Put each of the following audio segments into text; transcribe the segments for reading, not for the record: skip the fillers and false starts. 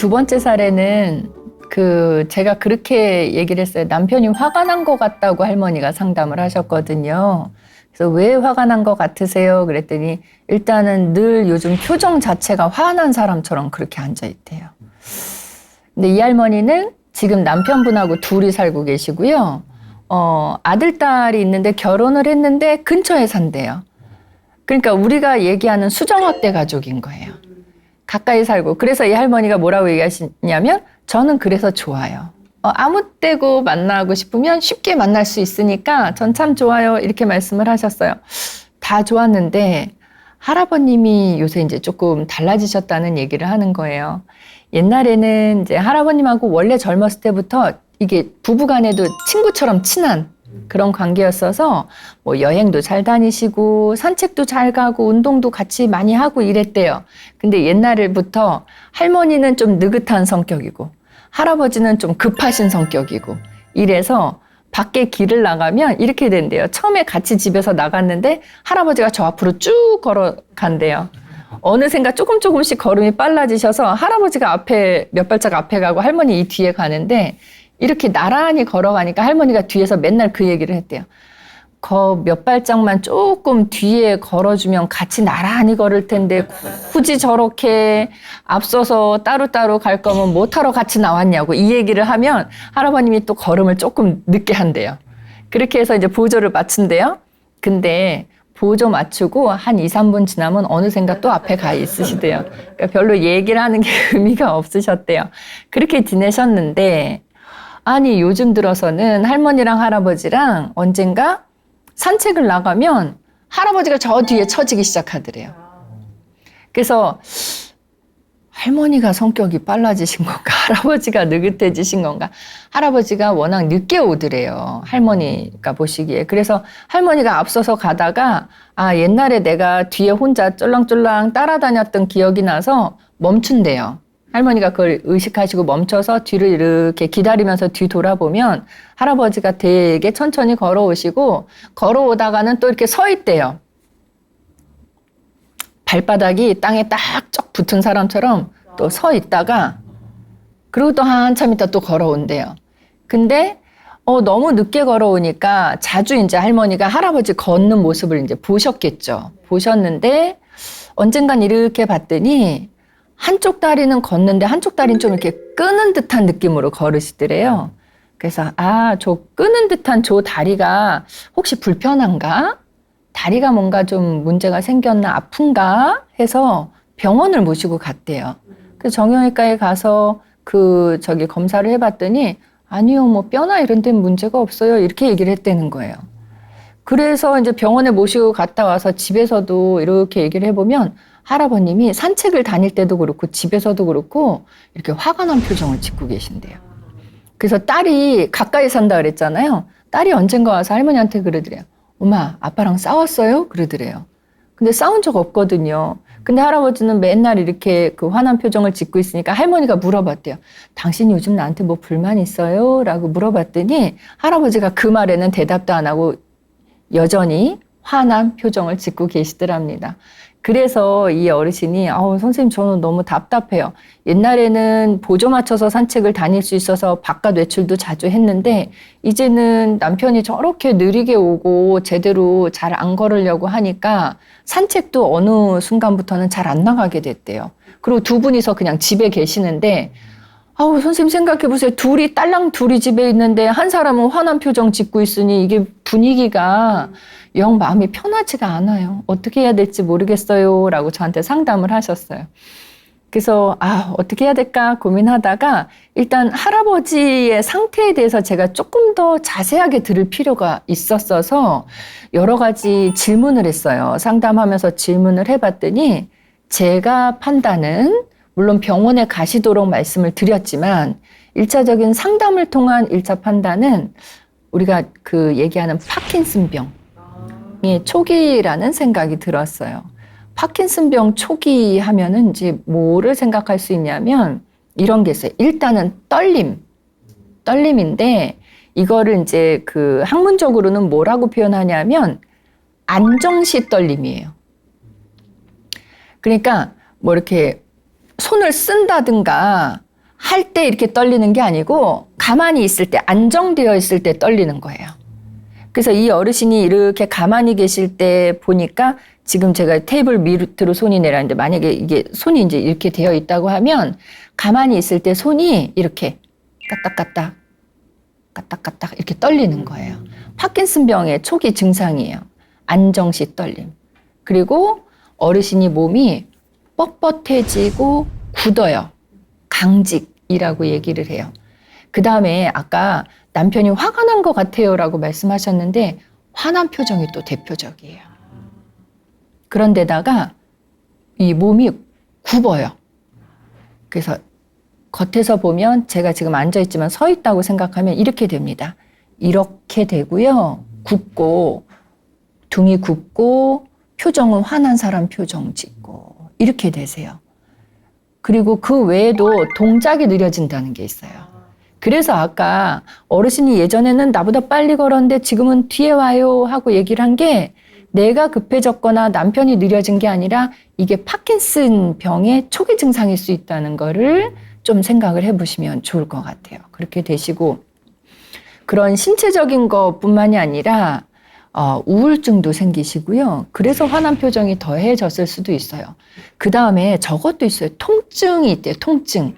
두 번째 사례는 제가 그렇게 얘기를 했어요. 남편이 화가 난 것 같다고 할머니가 상담을 하셨거든요. 그래서 왜 화가 난 것 같으세요? 그랬더니 일단은 늘 요즘 표정 자체가 화난 사람처럼 그렇게 앉아있대요. 근데 이 할머니는 지금 남편분하고 둘이 살고 계시고요. 아들, 딸이 있는데 결혼을 했는데 근처에 산대요. 그러니까 우리가 얘기하는 수정확대 가족인 거예요. 가까이 살고. 그래서 이 할머니가 뭐라고 얘기하시냐면 저는 그래서 좋아요. 아무 때고 만나고 싶으면 쉽게 만날 수 있으니까 전 참 좋아요. 이렇게 말씀을 하셨어요. 다 좋았는데 할아버님이 요새 이제 조금 달라지셨다는 얘기를 하는 거예요. 옛날에는 이제 할아버님하고 원래 젊었을 때부터 이게 부부간에도 친구처럼 친한 그런 관계였어서 뭐 여행도 잘 다니시고 산책도 잘 가고 운동도 같이 많이 하고 이랬대요. 근데 옛날부터 할머니는 좀 느긋한 성격이고 할아버지는 좀 급하신 성격이고 이래서 밖에 길을 나가면 이렇게 된대요. 처음에 같이 집에서 나갔는데 할아버지가 저 앞으로 쭉 걸어간대요. 어느샌가 조금씩 걸음이 빨라지셔서 할아버지가 앞에 몇 발짝 앞에 가고 할머니 이 뒤에 가는데 이렇게 나란히 걸어가니까 할머니가 뒤에서 맨날 그 얘기를 했대요. 몇 발짝만 조금 뒤에 걸어주면 같이 나란히 걸을 텐데 굳이 저렇게 앞서서 따로따로 갈 거면 못하러 같이 나왔냐고 이 얘기를 하면 할아버님이 또 걸음을 조금 늦게 한대요. 그렇게 해서 이제 보조를 맞춘대요. 근데 보조 맞추고 한 2, 3분 지나면 어느샌가 또 앞에 가 있으시대요. 그러니까 별로 얘기를 하는 게 의미가 없으셨대요. 그렇게 지내셨는데 아니 요즘 들어서는 할머니랑 할아버지랑 언젠가 산책을 나가면 할아버지가 저 뒤에 처지기 시작하더래요. 그래서 할머니가 성격이 빨라지신 건가 할아버지가 느긋해지신 건가 할아버지가 워낙 늦게 오더래요. 할머니가 보시기에. 그래서 할머니가 앞서서 가다가 옛날에 내가 뒤에 혼자 쫄랑쫄랑 따라다녔던 기억이 나서 멈춘대요. 할머니가 그걸 의식하시고 멈춰서 뒤를 이렇게 기다리면서 뒤 돌아보면 할아버지가 되게 천천히 걸어오시고 걸어오다가는 또 이렇게 서 있대요. 발바닥이 땅에 딱 쩍 붙은 사람처럼 또 서 있다가 그리고 또 한참 있다 또 걸어온대요. 근데 너무 늦게 걸어오니까 자주 이제 할머니가 할아버지 걷는 모습을 이제 보셨겠죠. 보셨는데 언젠간 이렇게 봤더니 한쪽 다리는 걷는데 한쪽 다리는 좀 이렇게 끄는 듯한 느낌으로 걸으시더래요. 그래서 저 끄는 듯한 저 다리가 혹시 불편한가? 다리가 뭔가 좀 문제가 생겼나 아픈가? 해서 병원을 모시고 갔대요. 그래서 정형외과에 가서 검사를 해봤더니 아니요, 뭐 뼈나 이런 데는 문제가 없어요. 이렇게 얘기를 했다는 거예요. 그래서 이제 병원에 모시고 갔다 와서 집에서도 이렇게 얘기를 해보면 할아버님이 산책을 다닐 때도 그렇고 집에서도 그렇고 이렇게 화가 난 표정을 짓고 계신대요. 그래서 딸이 가까이 산다 그랬잖아요. 딸이 언젠가 와서 할머니한테 그러더래요. 엄마, 아빠랑 싸웠어요? 그러더래요. 근데 싸운 적 없거든요. 근데 할아버지는 맨날 이렇게 화난 표정을 짓고 있으니까 할머니가 물어봤대요. 당신 요즘 나한테 뭐 불만 있어요? 라고 물어봤더니 할아버지가 그 말에는 대답도 안 하고 여전히 화난 표정을 짓고 계시더랍니다. 그래서 이 어르신이 선생님 저는 너무 답답해요. 옛날에는 보조 맞춰서 산책을 다닐 수 있어서 바깥 외출도 자주 했는데 이제는 남편이 저렇게 느리게 오고 제대로 잘 안 걸으려고 하니까 산책도 어느 순간부터는 잘 안 나가게 됐대요. 그리고 두 분이서 그냥 집에 계시는데 선생님 생각해보세요. 딸랑 둘이 집에 있는데 한 사람은 화난 표정 짓고 있으니 이게 분위기가 영 마음이 편하지가 않아요. 어떻게 해야 될지 모르겠어요. 라고 저한테 상담을 하셨어요. 그래서 어떻게 해야 될까 고민하다가 일단 할아버지의 상태에 대해서 제가 조금 더 자세하게 들을 필요가 있었어서 여러 가지 질문을 했어요. 상담하면서 질문을 해봤더니 제가 판단은 물론 병원에 가시도록 말씀을 드렸지만 1차적인 상담을 통한 1차 판단은 우리가 얘기하는 파킨슨병의 초기라는 생각이 들었어요. 파킨슨병 초기 하면은 이제 뭐를 생각할 수 있냐면 이런 게 있어요. 일단은 떨림인데 이거를 이제 학문적으로는 뭐라고 표현하냐면 안정시 떨림이에요. 그러니까 뭐 이렇게 손을 쓴다든가 할 때 이렇게 떨리는 게 아니고 가만히 있을 때, 안정되어 있을 때 떨리는 거예요. 그래서 이 어르신이 이렇게 가만히 계실 때 보니까 지금 제가 테이블 밑으로 손이 내려는데 만약에 이게 손이 이제 이렇게 되어 있다고 하면 가만히 있을 때 손이 이렇게 까딱까딱 까딱까딱 이렇게 떨리는 거예요. 파킨슨병의 초기 증상이에요. 안정시 떨림. 그리고 어르신이 몸이 뻣뻣해지고 굳어요. 강직이라고 얘기를 해요. 그 다음에 아까 남편이 화가 난 것 같아요 라고 말씀하셨는데 화난 표정이 또 대표적이에요. 그런데다가 이 몸이 굽어요. 그래서 겉에서 보면 제가 지금 앉아있지만 서 있다고 생각하면 이렇게 됩니다. 이렇게 되고요. 굽고 등이 굽고 표정은 화난 사람 표정 짓고 이렇게 되세요. 그리고 그 외에도 동작이 느려진다는 게 있어요. 그래서 아까 어르신이 예전에는 나보다 빨리 걸었는데 지금은 뒤에 와요 하고 얘기를 한 게 내가 급해졌거나 남편이 느려진 게 아니라 이게 파킨슨 병의 초기 증상일 수 있다는 거를 좀 생각을 해보시면 좋을 것 같아요. 그렇게 되시고 그런 신체적인 것뿐만이 아니라 우울증도 생기시고요. 그래서 화난 표정이 더해졌을 수도 있어요. 그 다음에 저것도 있어요. 통증이 있대요. 통증.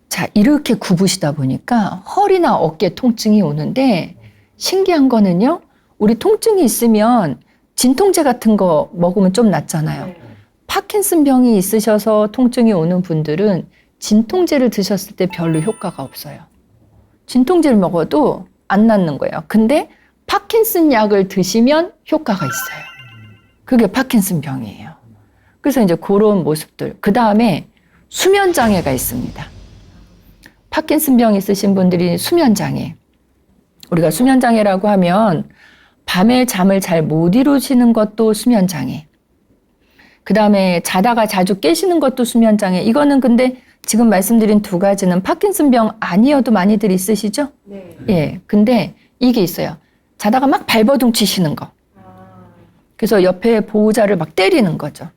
자, 이렇게 굽으시다 보니까 허리나 어깨 통증이 오는데 신기한 거는요. 우리 통증이 있으면 진통제 같은 거 먹으면 좀 낫잖아요. 파킨슨 병이 있으셔서 통증이 오는 분들은 진통제를 드셨을 때 별로 효과가 없어요. 진통제를 먹어도 안 낫는 거예요. 근데 파킨슨 약을 드시면 효과가 있어요. 그게 파킨슨 병이에요. 그래서 이제 그런 모습들. 그 다음에 수면 장애가 있습니다. 파킨슨 병 있으신 분들이 수면 장애. 우리가 수면 장애라고 하면 밤에 잠을 잘 못 이루시는 것도 수면 장애. 그 다음에 자다가 자주 깨시는 것도 수면 장애. 이거는 근데 지금 말씀드린 두 가지는 파킨슨 병 아니어도 많이들 있으시죠? 네. 예. 근데 이게 있어요. 자다가 막 발버둥 치시는 거. 그래서 옆에 보호자를 막 때리는 거죠.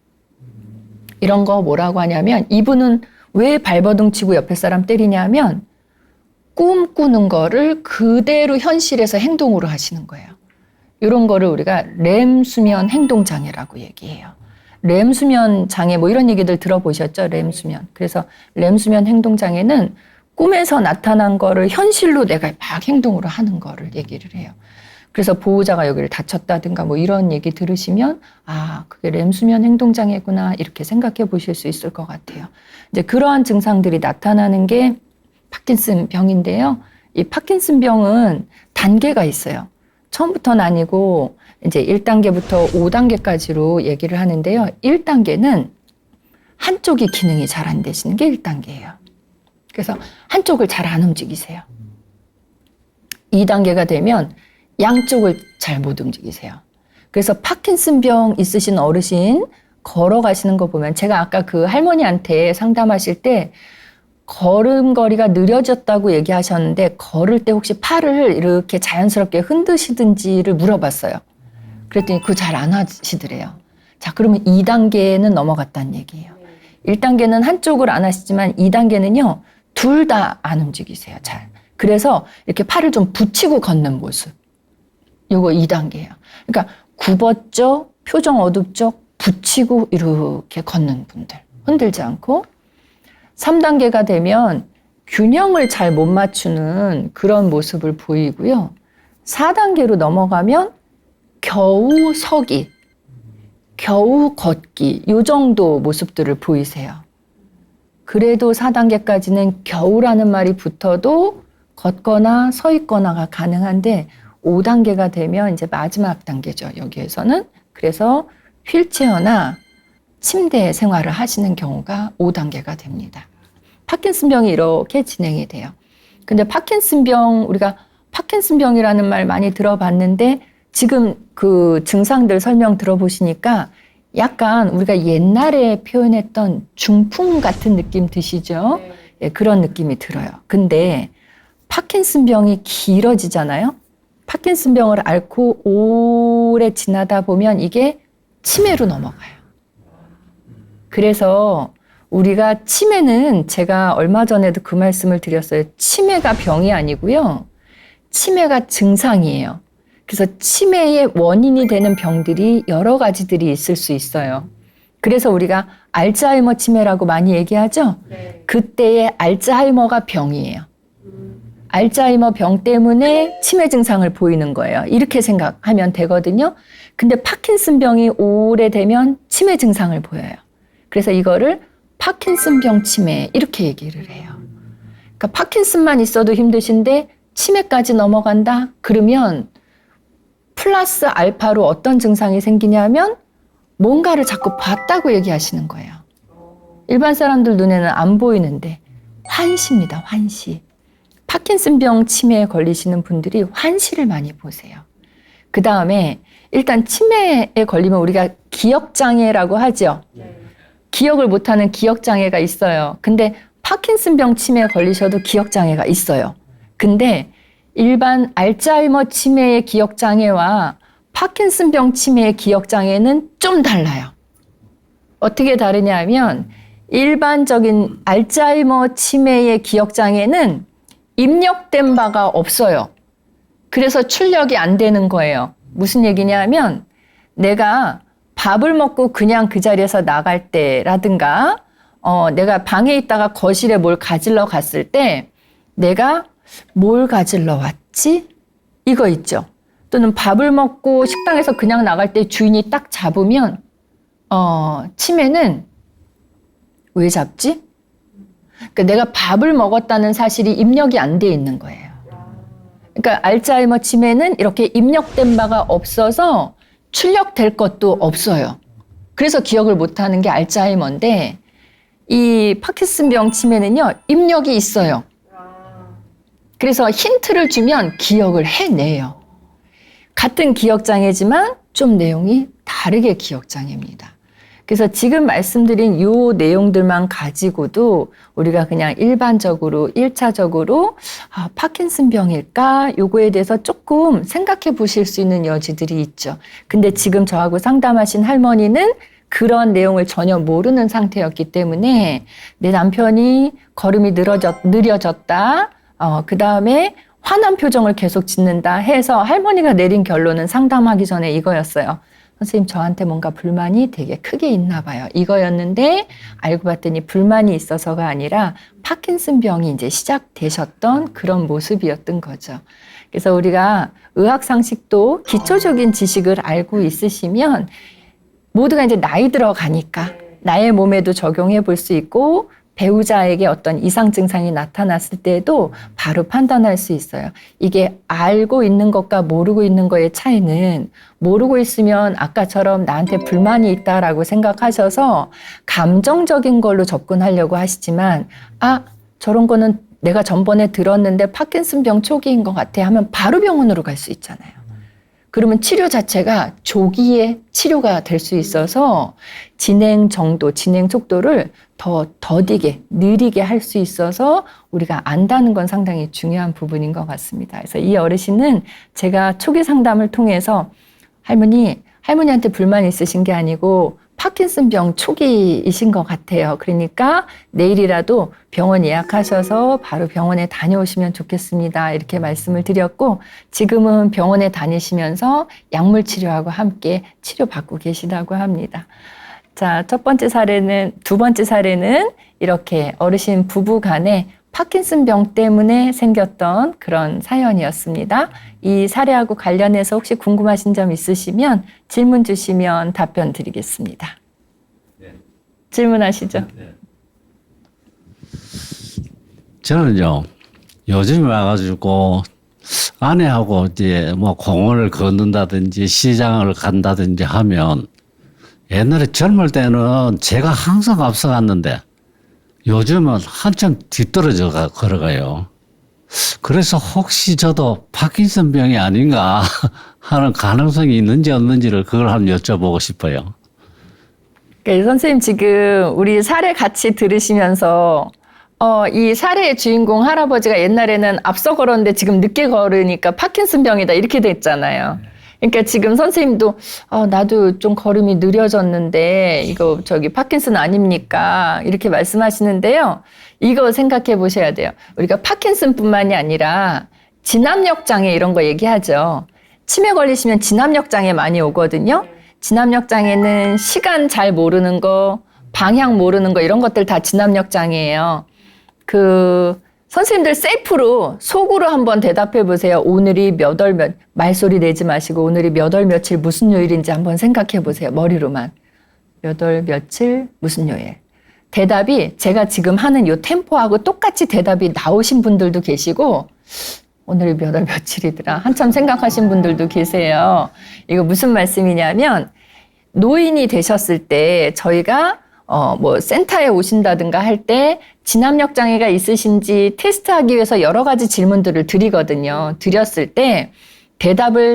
이런 거 뭐라고 하냐면 이분은 왜 발버둥 치고 옆에 사람 때리냐면 꿈 꾸는 거를 그대로 현실에서 행동으로 하시는 거예요. 이런 거를 우리가 렘 수면 행동 장애라고 얘기해요. 렘 수면 장애 뭐 이런 얘기들 들어보셨죠? 렘 수면. 그래서 렘 수면 행동 장애는 꿈에서 나타난 거를 현실로 내가 막 행동으로 하는 거를 얘기를 해요. 그래서 보호자가 여기를 다쳤다든가 뭐 이런 얘기 들으시면 아, 그게 렘 수면 행동 장애구나 이렇게 생각해 보실 수 있을 것 같아요. 이제 그러한 증상들이 나타나는 게 파킨슨 병인데요. 이 파킨슨 병은 단계가 있어요. 처음부터는 아니고 이제 1단계부터 5단계까지로 얘기를 하는데요. 1단계는 한쪽이 기능이 잘 안 되시는 게 1단계예요. 그래서 한쪽을 잘 안 움직이세요. 2단계가 되면 양쪽을 잘 못 움직이세요. 그래서 파킨슨 병 있으신 어르신 걸어가시는 거 보면 제가 아까 그 할머니한테 상담하실 때 걸음걸이가 느려졌다고 얘기하셨는데 걸을 때 혹시 팔을 이렇게 자연스럽게 흔드시든지를 물어봤어요. 그랬더니 그거 잘 안 하시더래요. 자, 그러면 2단계는 넘어갔다는 얘기예요. 1단계는 한쪽을 안 하시지만 2단계는요. 둘 다 안 움직이세요. 잘. 그래서 이렇게 팔을 좀 붙이고 걷는 모습. 요거 2단계예요. 그러니까 굽었죠. 표정 어둡죠. 붙이고 이렇게 걷는 분들. 흔들지 않고. 3단계가 되면 균형을 잘 못 맞추는 그런 모습을 보이고요. 4단계로 넘어가면 겨우 서기, 겨우 걷기 요 정도 모습들을 보이세요. 그래도 4단계까지는 겨우라는 말이 붙어도 걷거나 서 있거나가 가능한데 5단계가 되면 이제 마지막 단계죠. 여기에서는. 그래서 휠체어나 침대 생활을 하시는 경우가 5단계가 됩니다. 파킨슨병이 이렇게 진행이 돼요. 근데 파킨슨병, 우리가 파킨슨병이라는 말 많이 들어봤는데 지금 그 증상들 설명 들어보시니까 약간 우리가 옛날에 표현했던 중풍 같은 느낌 드시죠? 네. 예, 그런 느낌이 들어요. 근데 파킨슨병이 길어지잖아요? 파킨슨병을 앓고 오래 지나다 보면 이게 치매로 넘어가요. 그래서 우리가 치매는 제가 얼마 전에도 그 말씀을 드렸어요. 치매가 병이 아니고요. 치매가 증상이에요. 그래서 치매의 원인이 되는 병들이 여러 가지들이 있을 수 있어요. 그래서 우리가 알츠하이머 치매라고 많이 얘기하죠? 네. 그때의 알츠하이머가 병이에요. 알츠하이머 병 때문에 치매 증상을 보이는 거예요. 이렇게 생각하면 되거든요. 근데 파킨슨 병이 오래되면 치매 증상을 보여요. 그래서 이거를 파킨슨병 치매 이렇게 얘기를 해요. 그러니까 파킨슨만 있어도 힘드신데 치매까지 넘어간다? 그러면 플러스 알파로 어떤 증상이 생기냐면 뭔가를 자꾸 봤다고 얘기하시는 거예요. 일반 사람들 눈에는 안 보이는데 환시입니다. 환시. 파킨슨병 치매에 걸리시는 분들이 환시를 많이 보세요. 그 다음에 일단 치매에 걸리면 우리가 기억장애라고 하죠. 기억을 못하는 기억장애가 있어요. 근데 파킨슨병 치매에 걸리셔도 기억장애가 있어요. 근데 일반 알츠하이머 치매의 기억장애와 파킨슨병 치매의 기억장애는 좀 달라요. 어떻게 다르냐 하면 일반적인 알츠하이머 치매의 기억장애는 입력된 바가 없어요. 그래서 출력이 안 되는 거예요. 무슨 얘기냐 하면 내가 밥을 먹고 그냥 그 자리에서 나갈 때라든가 내가 방에 있다가 거실에 뭘 가지러 갔을 때 내가 뭘 가지러 왔지? 이거 있죠. 또는 밥을 먹고 식당에서 그냥 나갈 때 주인이 딱 잡으면 치매는 왜 잡지? 그러니까 내가 밥을 먹었다는 사실이 입력이 안 돼 있는 거예요. 그러니까 알츠하이머 치매는 이렇게 입력된 바가 없어서 출력될 것도 없어요. 그래서 기억을 못하는 게 알츠하이머인데 이 파킨슨병 치매는요. 입력이 있어요. 그래서 힌트를 주면 기억을 해내요. 같은 기억장애지만 좀 내용이 다르게 기억장애입니다. 그래서 지금 말씀드린 요 내용들만 가지고도 우리가 그냥 일반적으로 1차적으로 파킨슨병일까? 요거에 대해서 조금 생각해 보실 수 있는 여지들이 있죠. 근데 지금 저하고 상담하신 할머니는 그런 내용을 전혀 모르는 상태였기 때문에 내 남편이 걸음이 느려졌다. 그 다음에 화난 표정을 계속 짓는다 해서 할머니가 내린 결론은 상담하기 전에 이거였어요. 선생님, 저한테 뭔가 불만이 되게 크게 있나 봐요. 이거였는데 알고 봤더니 불만이 있어서가 아니라 파킨슨병이 이제 시작되셨던 그런 모습이었던 거죠. 그래서 우리가 의학 상식도 기초적인 지식을 알고 있으시면 모두가 이제 나이 들어가니까 나의 몸에도 적용해 볼 수 있고 배우자에게 어떤 이상 증상이 나타났을 때도 바로 판단할 수 있어요. 이게 알고 있는 것과 모르고 있는 거의 차이는 모르고 있으면 아까처럼 나한테 불만이 있다라고 생각하셔서 감정적인 걸로 접근하려고 하시지만 저런 거는 내가 전번에 들었는데 파킨슨병 초기인 것 같아 하면 바로 병원으로 갈 수 있잖아요. 그러면 치료 자체가 조기에 치료가 될 수 있어서 진행 정도, 진행 속도를 더 더디게, 느리게 할 수 있어서 우리가 안다는 건 상당히 중요한 부분인 것 같습니다. 그래서 이 어르신은 제가 초기 상담을 통해서 할머니한테 불만 있으신 게 아니고 파킨슨병 초기이신 것 같아요. 그러니까 내일이라도 병원 예약하셔서 바로 병원에 다녀오시면 좋겠습니다. 이렇게 말씀을 드렸고 지금은 병원에 다니시면서 약물 치료하고 함께 치료받고 계시다고 합니다. 자, 두 번째 사례는 이렇게 어르신 부부 간에 파킨슨병 때문에 생겼던 그런 사연이었습니다. 이 사례하고 관련해서 혹시 궁금하신 점 있으시면 질문 주시면 답변 드리겠습니다. 네. 질문하시죠. 네. 저는요, 요즘에 와가지고 아내하고 이제 뭐 공원을 걷는다든지 시장을 간다든지 하면 옛날에 젊을 때는 제가 항상 앞서갔는데 요즘은 한참 뒤떨어져 걸어가요. 그래서 혹시 저도 파킨슨병이 아닌가 하는 가능성이 있는지 없는지를 그걸 한번 여쭤보고 싶어요. 선생님 지금 우리 사례 같이 들으시면서 이 사례의 주인공 할아버지가 옛날에는 앞서 걸었는데 지금 늦게 걸으니까 파킨슨병이다 이렇게 됐잖아요. 그러니까 지금 선생님도 나도 좀 걸음이 느려졌는데 이거 파킨슨 아닙니까? 이렇게 말씀하시는데요. 이거 생각해 보셔야 돼요. 우리가 파킨슨뿐만이 아니라 진압력 장애 이런 거 얘기하죠. 치매 걸리시면 진압력 장애 많이 오거든요. 진압력 장애는 시간 잘 모르는 거, 방향 모르는 거 이런 것들 다 진압력 장애예요. 선생님들 셀프로 속으로 한번 대답해 보세요. 오늘이 말소리 내지 마시고 오늘이 몇 월 며칠 무슨 요일인지 한번 생각해 보세요. 머리로만. 몇 월 며칠 무슨 요일. 대답이 제가 지금 하는 요 템포하고 똑같이 대답이 나오신 분들도 계시고 오늘이 몇 월 며칠이더라. 한참 생각하신 분들도 계세요. 이거 무슨 말씀이냐면 노인이 되셨을 때 저희가 센터에 오신다든가 할 때 진압력 장애가 있으신지 테스트하기 위해서 여러 가지 질문들을 드리거든요. 드렸을 때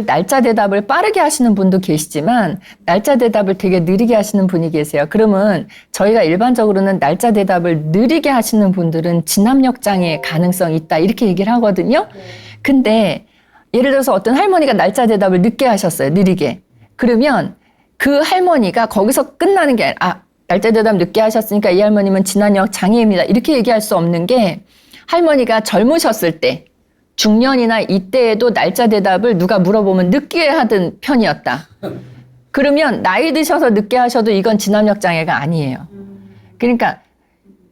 날짜 대답을 빠르게 하시는 분도 계시지만 날짜 대답을 되게 느리게 하시는 분이 계세요. 그러면 저희가 일반적으로는 날짜 대답을 느리게 하시는 분들은 진압력 장애의 가능성이 있다 이렇게 얘기를 하거든요. 근데 예를 들어서 어떤 할머니가 날짜 대답을 늦게 하셨어요. 느리게. 그러면 그 할머니가 거기서 끝나는 게 아니라 날짜 대답 늦게 하셨으니까 이 할머님은 진압력 장애입니다. 이렇게 얘기할 수 없는 게 할머니가 젊으셨을 때 중년이나 이때에도 날짜 대답을 누가 물어보면 늦게 하던 편이었다. 그러면 나이 드셔서 늦게 하셔도 이건 진압력 장애가 아니에요. 그러니까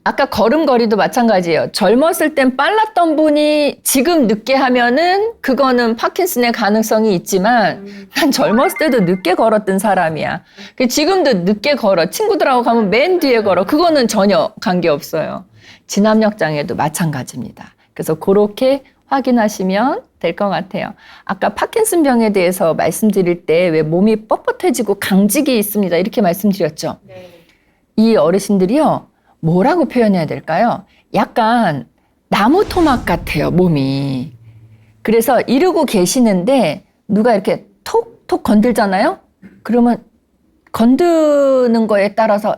아까 걸음걸이도 마찬가지예요. 젊었을 땐 빨랐던 분이 지금 늦게 하면은 그거는 파킨슨의 가능성이 있지만 난 젊었을 때도 늦게 걸었던 사람이야. 지금도 늦게 걸어. 친구들하고 가면 맨 뒤에 걸어. 그거는 전혀 관계없어요. 진압력 장애도 마찬가지입니다. 그래서 그렇게 확인하시면 될 것 같아요. 아까 파킨슨 병에 대해서 말씀드릴 때 왜 몸이 뻣뻣해지고 강직이 있습니다. 이렇게 말씀드렸죠. 네. 이 어르신들이요. 뭐라고 표현해야 될까요? 약간 나무 토막 같아요, 몸이. 그래서 이러고 계시는데 누가 이렇게 톡톡 건들잖아요? 그러면 건드는 거에 따라서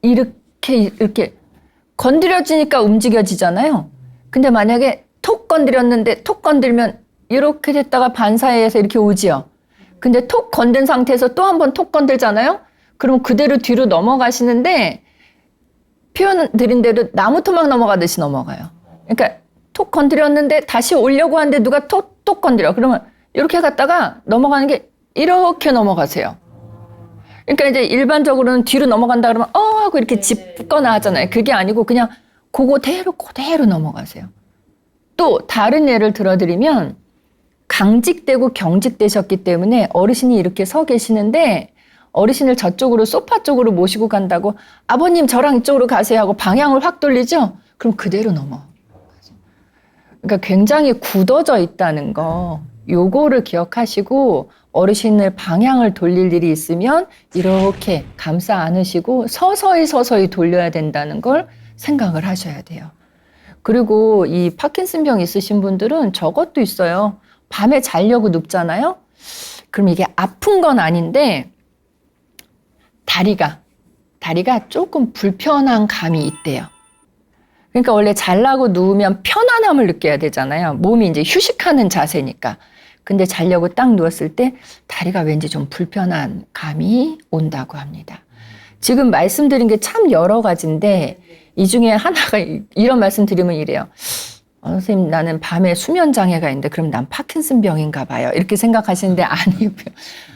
이렇게 건드려지니까 움직여지잖아요. 근데 만약에 톡 건드렸는데 톡 건들면 이렇게 됐다가 반사회에서 이렇게 오지요. 근데 톡 건든 상태에서 또 한 번 톡 건들잖아요? 그럼 그대로 뒤로 넘어가시는데 표현 드린 대로 나무 토막 넘어가듯이 넘어가요. 그러니까 톡 건드렸는데 다시 오려고 하는데 누가 톡 건드려. 그러면 이렇게 갔다가 넘어가는 게 이렇게 넘어가세요. 그러니까 이제 일반적으로는 뒤로 넘어간다 그러면 하고 이렇게 짚거나 하잖아요. 그게 아니고 그냥 그대로 넘어가세요. 또 다른 예를 들어드리면 강직되고 경직되셨기 때문에 어르신이 이렇게 서 계시는데 어르신을 저쪽으로 소파 쪽으로 모시고 간다고 아버님 저랑 이쪽으로 가세요 하고 방향을 확 돌리죠? 그럼 그대로 넘어가죠. 그러니까 굉장히 굳어져 있다는 거 요거를 기억하시고 어르신을 방향을 돌릴 일이 있으면 이렇게 감싸 안으시고 서서히 돌려야 된다는 걸 생각을 하셔야 돼요. 그리고 이 파킨슨병 있으신 분들은 저것도 있어요. 밤에 자려고 눕잖아요? 그럼 이게 아픈 건 아닌데 다리가 조금 불편한 감이 있대요. 그러니까 원래 자려고 누우면 편안함을 느껴야 되잖아요. 몸이 이제 휴식하는 자세니까. 근데 자려고 딱 누웠을 때 다리가 왠지 좀 불편한 감이 온다고 합니다. 지금 말씀드린 게 참 여러 가지인데 이 중에 하나가 이런 말씀 드리면 이래요. 선생님 나는 밤에 수면 장애가 있는데 그럼 난 파킨슨병인가 봐요. 이렇게 생각하시는데 아니고요.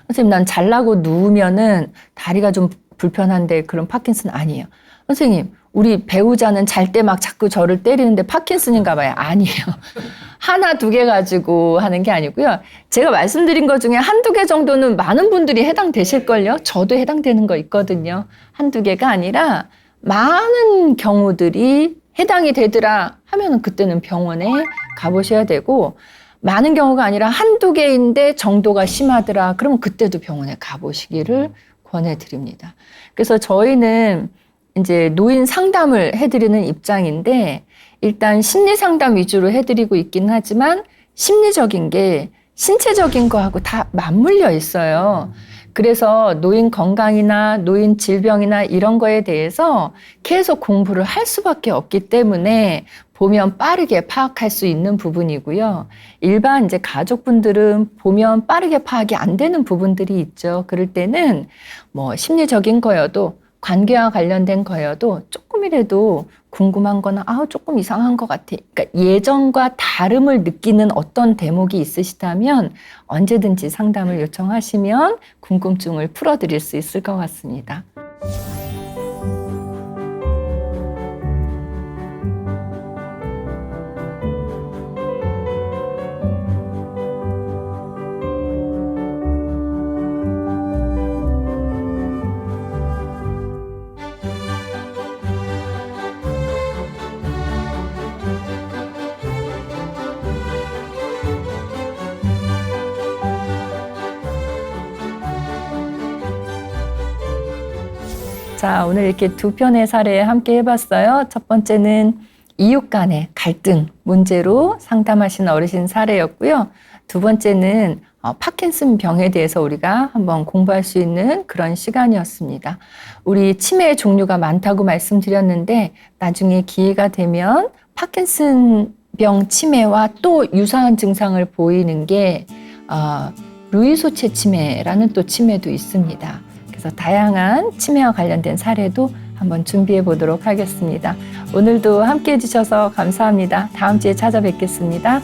선생님 난 자려고 누우면은 다리가 좀 불편한데 그럼 파킨슨 아니에요. 선생님 우리 배우자는 잘 때 막 자꾸 저를 때리는데 파킨슨인가 봐요. 아니에요. 하나 두 개 가지고 하는 게 아니고요. 제가 말씀드린 것 중에 한두 개 정도는 많은 분들이 해당되실걸요. 저도 해당되는 거 있거든요. 한두 개가 아니라 많은 경우들이 해당이 되더라 하면은 그때는 병원에 가보셔야 되고 많은 경우가 아니라 한두 개인데 정도가 심하더라 그러면 그때도 병원에 가보시기를 권해드립니다. 그래서 저희는 이제 노인 상담을 해드리는 입장인데 일단 심리 상담 위주로 해드리고 있긴 하지만 심리적인 게 신체적인 거하고 다 맞물려 있어요. 그래서 노인 건강이나 노인 질병이나 이런 거에 대해서 계속 공부를 할 수밖에 없기 때문에 보면 빠르게 파악할 수 있는 부분이고요. 일반 이제 가족분들은 보면 빠르게 파악이 안 되는 부분들이 있죠. 그럴 때는 뭐 심리적인 거여도 관계와 관련된 거여도 조금이라도 궁금한 거나 조금 이상한 것 같아. 그러니까 예전과 다름을 느끼는 어떤 대목이 있으시다면 언제든지 상담을 요청하시면 궁금증을 풀어드릴 수 있을 것 같습니다. 자, 오늘 이렇게 두 편의 사례 함께 해봤어요. 첫 번째는 이웃 간의 갈등 문제로 상담하신 어르신 사례였고요. 두 번째는 파킨슨 병에 대해서 우리가 한번 공부할 수 있는 그런 시간이었습니다. 우리 치매의 종류가 많다고 말씀드렸는데 나중에 기회가 되면 파킨슨 병 치매와 또 유사한 증상을 보이는 게 루이소체 치매라는 또 치매도 있습니다. 그래서 다양한 치매와 관련된 사례도 한번 준비해 보도록 하겠습니다. 오늘도 함께 해주셔서 감사합니다. 다음 주에 찾아뵙겠습니다.